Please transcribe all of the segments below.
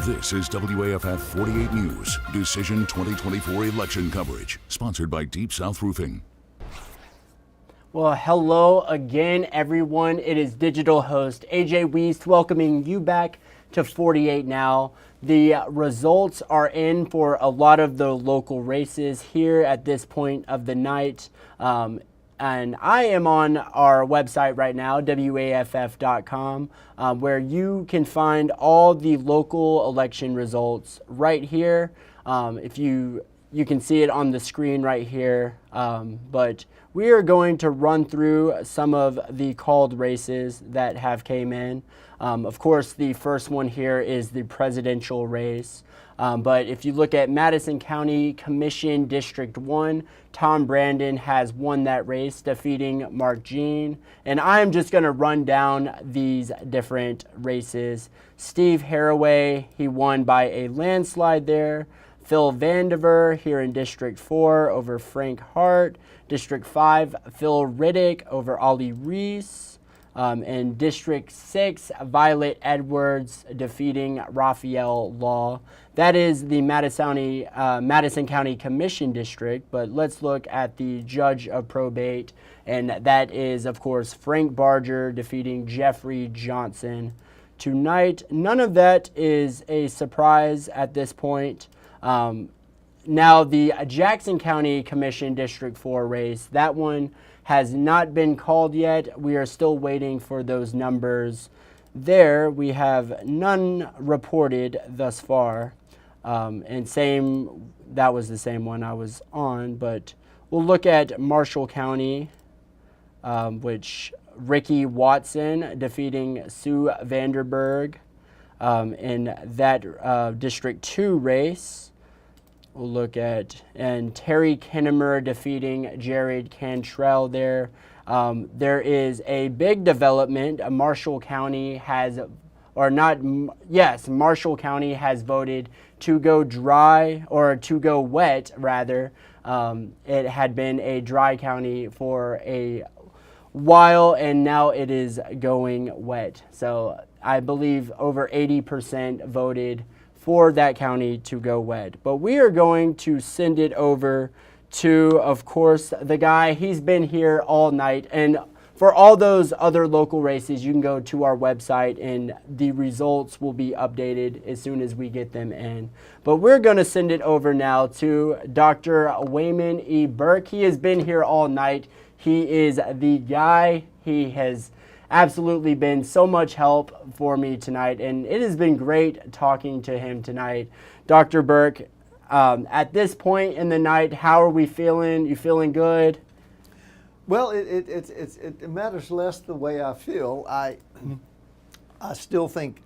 This is WAFF 48 News, Decision 2024 election coverage, sponsored by Deep South Roofing. Well, hello again, everyone. It is digital host A.J. Wuest welcoming you back to 48 Now. The results are in for a lot of the local races here at this point of the night. And I am on our website right now, WAFF.com, where you can find all the local election results right here. If you can see it on the screen right here, but we are going to run through some of the called races that have came in. Of course, the first one here is the presidential race. But if you look at Madison County Commission District 1, Tom Brandon has won that race, defeating Mark Jean. And I'm just going to run down these different races. Steve Haraway, he won by a landslide there. Phil Vandiver here in District 4 over Frank Hart. District 5, Phil Riddick over Ollie Reese. In District 6, Violet Edwards defeating Raphael Law. That is the Madison County Commission District, but let's look at the Judge of Probate, and that is, of course, Frank Barger defeating Jeffrey Johnson. Tonight, none of that is a surprise at this point. Now, the Jackson County Commission District 4 race, that one has not been called yet. We are still waiting for those numbers. There, we have none reported thus far. And that was the same one I was on, but we'll look at Marshall County, which Ricky Watson defeating Sue Vanderberg in that District 2 race. We'll look at, and Terry Kinnemer defeating Jared Cantrell there. There is a big development. Marshall County has, Marshall County has voted to go dry, or to go wet, rather. It had been a dry county for a while, and now it is going wet. So I believe over 80% voted for that county to go wet. But we are going to send it over to, of course, the guy. He's been here all night. And for all those other local races, you can go to our website and the results will be updated as soon as we get them in. But we're going to send it over now to Dr. Waymon E. Burke. He has been here all night. He is the guy. He has absolutely been so much help for me tonight, and it has been great talking to him tonight. Dr. Burke, at this point in the night, how are we feeling? You feeling good? Well, it matters less the way I feel. I still think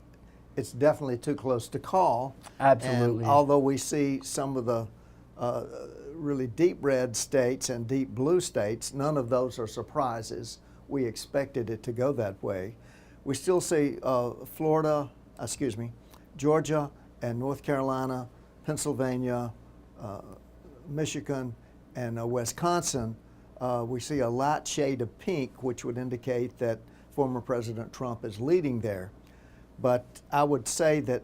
it's definitely too close to call. Absolutely. And although we see some of the really deep red states and deep blue states, none of those are surprises. We expected it to go that way. We still see Georgia and North Carolina, Pennsylvania, Michigan, and Wisconsin. We see a light shade of pink, which would indicate that former President Trump is leading there. But I would say that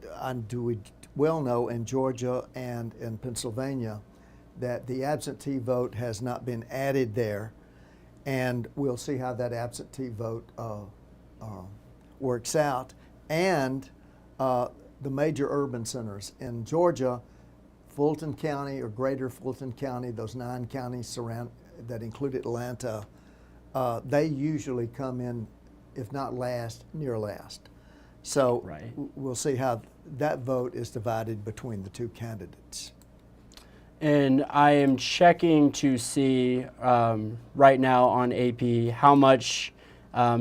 we well know in Georgia and in Pennsylvania that the absentee vote has not been added there. And we'll see how that absentee vote works out. And the major urban centers in Georgia, Fulton County or Greater Fulton County, those 9 counties that include Atlanta, they usually come in, if not last, near last. So right. We'll see how that vote is divided between the two candidates. And I am checking to see right now on AP how much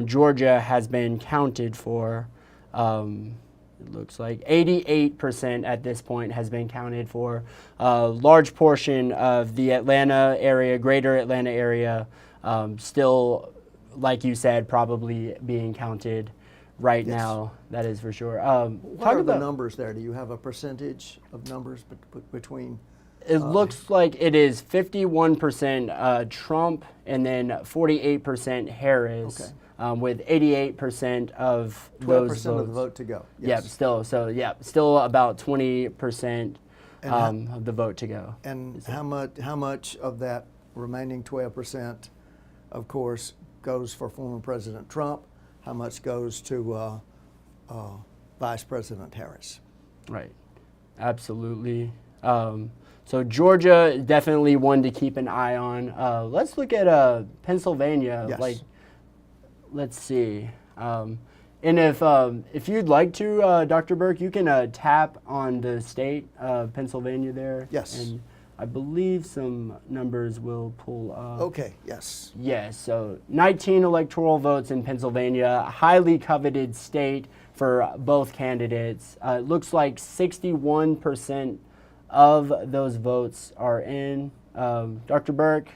Georgia has been counted for. It looks like 88% at this point has been counted for. A large portion of the Atlanta area, greater Atlanta area, still, like you said, probably being counted right now. That is for sure. What are the numbers there? Do you have a percentage of numbers between It looks like it is 51% Trump and then 48% Harris, with 88% of 12% those votes. of the vote to go. Yes. Still about 20% of the vote to go. And how much of that remaining 12%, of course, goes for former President Trump? How much goes to Vice President Harris? Right, absolutely. So Georgia is definitely one to keep an eye on. Let's look at Pennsylvania. Yes. Let's see. And if you'd like to, Dr. Burke, you can tap on the state of Pennsylvania there. Yes. And I believe some numbers will pull up. Okay, yes. Yes, so 19 electoral votes in Pennsylvania, highly coveted state for both candidates. It looks like 61% of those votes are in. Dr. Burke,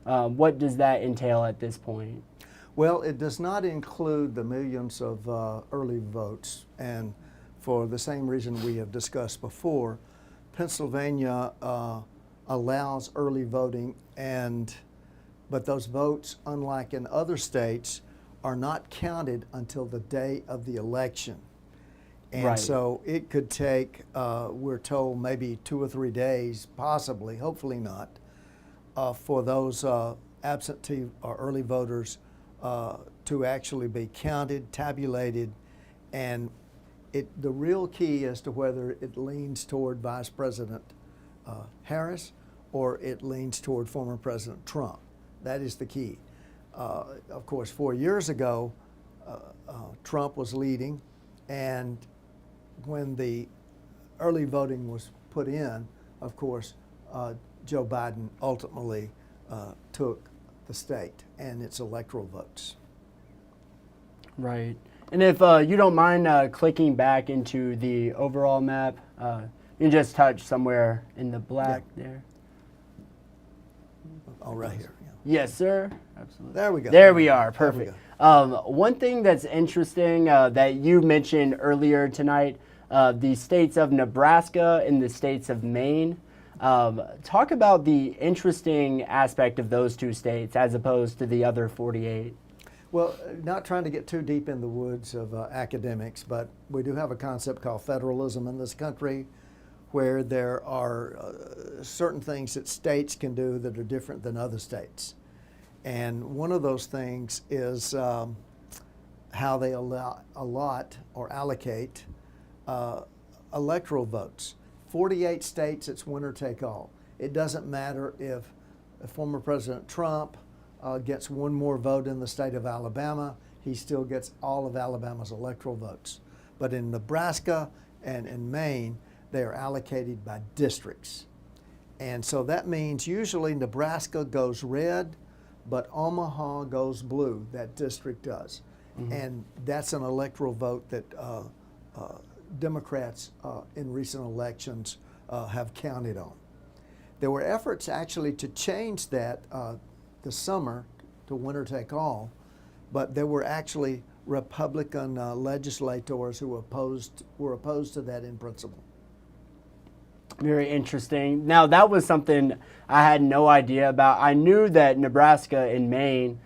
what does that entail at this point? Well, it does not include the millions of early votes, and for the same reason we have discussed before, Pennsylvania allows early voting, but those votes, unlike in other states, are not counted until the day of the election. And Right. so it could take, we're told, maybe 2 or 3 days, possibly, hopefully not, for those absentee or early voters to actually be counted, tabulated, and the real key as to whether it leans toward Vice President Harris or it leans toward former President Trump. That is the key. Of course, 4 years ago, Trump was leading, and when the early voting was put in, of course, Joe Biden ultimately took the state and its electoral votes. Right. And if you don't mind clicking back into the overall map, you can just touch somewhere in the black there. Oh, right here. Yeah. Yes, sir. Absolutely. There we go. There we are. There we Perfect. One thing that's interesting that you mentioned earlier tonight, the states of Nebraska and the states of Maine. Talk about the interesting aspect of those two states as opposed to the other 48. Well, not trying to get too deep in the woods of academics, but we do have a concept called federalism in this country, where there are certain things that states can do that are different than other states. And one of those things is how they allot or allocate electoral votes. 48 states, it's winner take all. It doesn't matter if former President Trump gets one more vote in the state of Alabama, he still gets all of Alabama's electoral votes. But in Nebraska and in Maine, they are allocated by districts. And so that means usually Nebraska goes red, but Omaha goes blue, that district does. Mm-hmm. And that's an electoral vote that Democrats in recent elections have counted on. There were efforts actually to change that this summer to winner take all, but there were actually Republican legislators who were opposed to that in principle. Very interesting. Now, that was something I had no idea about. I knew that Nebraska and Maine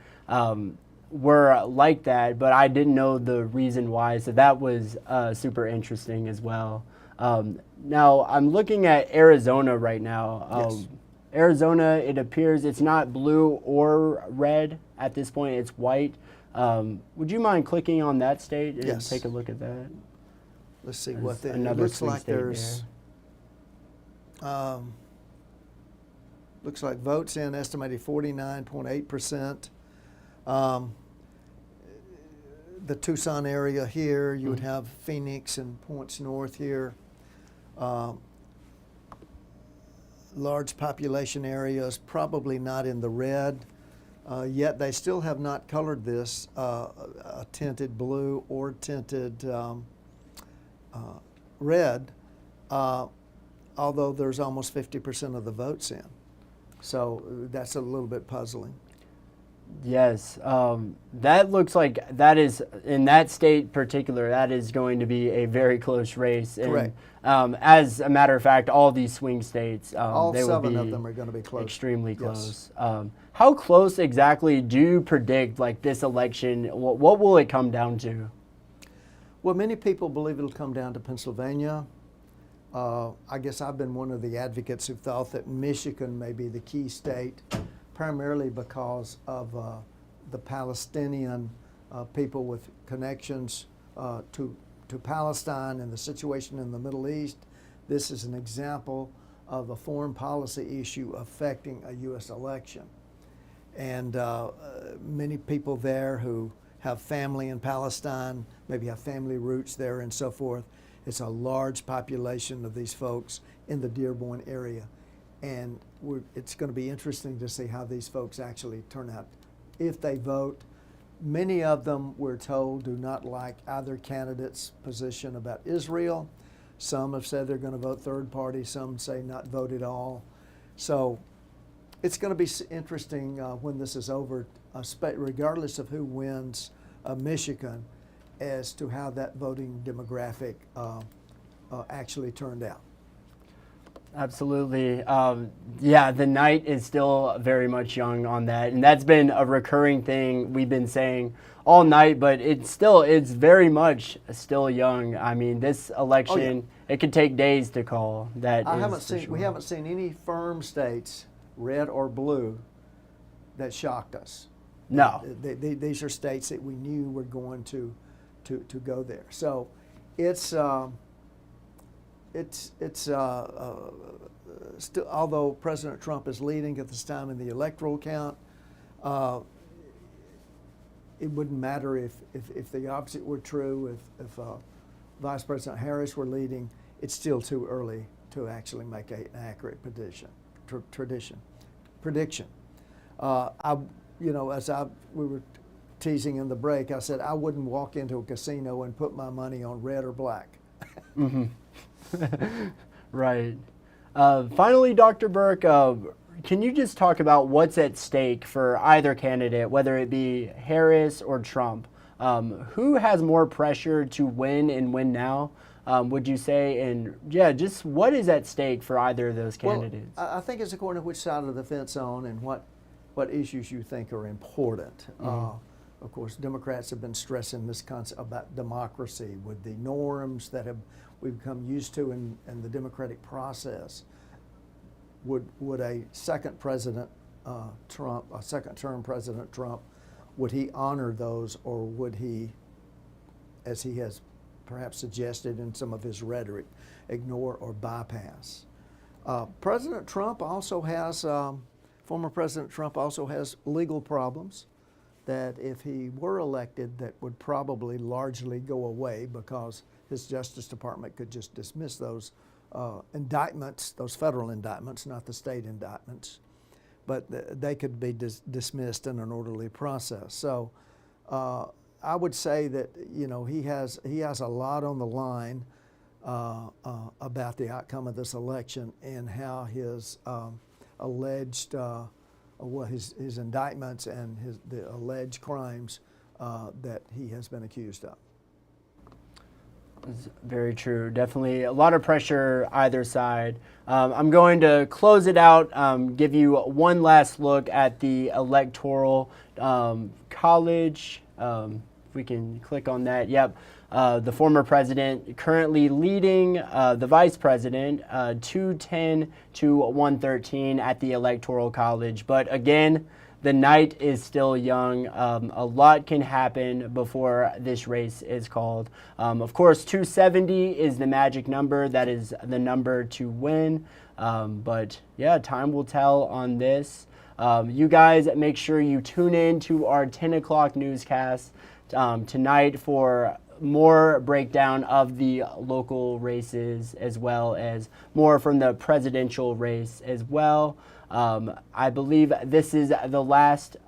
were like that, but I didn't know the reason why. So that was super interesting as well. Now, I'm looking at Arizona right now. Yes. Arizona, it appears it's not blue or red at this point. It's white. Would you mind clicking on that state and Yes. take a look at that? Let's see There's what it another looks swing like. state There's looks like votes in estimated 49.8%. The Tucson area here, you would have Phoenix and points north here. Large population areas, probably not in the red, yet they still have not colored this a tinted blue or tinted red, although there's almost 50% of the votes in. So that's a little bit puzzling. Yes, that looks like that is, in that state particular, that is going to be a very close race. And, Correct. as a matter of fact, all these swing states, All they will 7 be of them are going to be close. extremely Yes. close. How close exactly do you predict, like, this election? What will it come down to? Well, many people believe it'll come down to Pennsylvania. I guess I've been one of the advocates who thought that Michigan may be the key state, primarily because of the Palestinian people with connections to Palestine and the situation in the Middle East. This is an example of a foreign policy issue affecting a U.S. election. And many people there who have family in Palestine, maybe have family roots there and so forth. It's a large population of these folks in the Dearborn area. And it's going to be interesting to see how these folks actually turn out if they vote. Many of them, we're told, do not like either candidate's position about Israel. Some have said they're going to vote third party. Some say not vote at all. So it's going to be interesting when this is over, regardless of who wins Michigan, as to how that voting demographic actually turned out. Absolutely. Yeah, the night is still very much young on that. And that's been a recurring thing we've been saying all night, but it's very much still young. I mean, this election, it could take days to call. We haven't seen any firm states, red or blue, that shocked us. No. These are states that we knew were going to go there. So it's still, although President Trump is leading at this time in the electoral count, it wouldn't matter if the opposite were true, if Vice President Harris were leading. It's still too early to actually make an accurate prediction. We were teasing in the break, I said I wouldn't walk into a casino and put my money on red or black. Mm-hmm. Right. Finally, Dr. Burke, can you just talk about what's at stake for either candidate, whether it be Harris or Trump? Who has more pressure to win and win now, would you say? And yeah, just what is at stake for either of those candidates? Well, I think it's according to which side of the fence on and what issues you think are important. Mm-hmm. Of course, Democrats have been stressing this concept about democracy with the norms that we've become used to in the democratic process. Would a second President Trump, a second-term President Trump, would he honor those, or would he, as he has perhaps suggested in some of his rhetoric, ignore or bypass? President Trump also has, former President Trump also has legal problems that if he were elected, that would probably largely go away because his Justice Department could just dismiss those indictments, those federal indictments, not the state indictments, but they could be dismissed in an orderly process. So I would say that he has a lot on the line about the outcome of this election and how his alleged his indictments and the alleged crimes that he has been accused of. It's very true. Definitely a lot of pressure either side. I'm going to close it out, give you one last look at the electoral college. If we can click on that. Yep. The former president currently leading the vice president 210 to 113 at the electoral college. But again, the night is still young. A lot can happen before this race is called. Of course, 270 is the magic number. That is the number to win. But yeah, time will tell on this. You guys make sure you tune in to our 10 o'clock newscast tonight for more breakdown of the local races, as well as more from the presidential race as well. I believe this is the last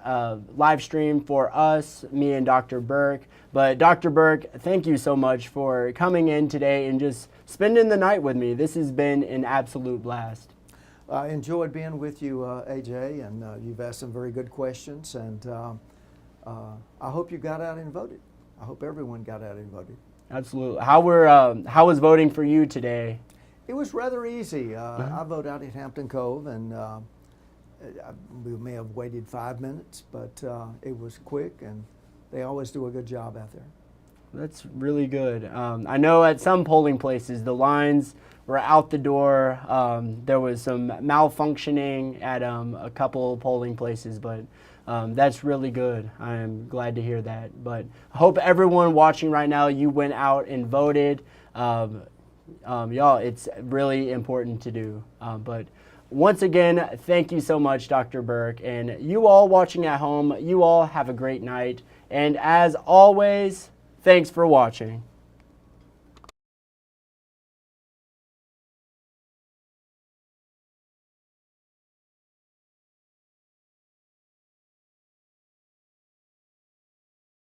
live stream for us, me and Dr. Burke. But Dr. Burke, thank you so much for coming in today and just spending the night with me. This has been an absolute blast. I enjoyed being with you, AJ, and you've asked some very good questions, and I hope you got out and voted. I hope everyone got out and voted. Absolutely. How was voting for you today? It was rather easy. I vote out at Hampton Cove, and we may have waited 5 minutes, but it was quick, and they always do a good job out there. That's really good. I know at some polling places the lines were out the door. There was some malfunctioning at a couple polling places, but that's really good. I'm glad to hear that. But I hope everyone watching right now, you went out and voted. Y'all, it's really important to do. But once again, thank you so much, Dr. Burke. And you all watching at home, you all have a great night. And as always, thanks for watching.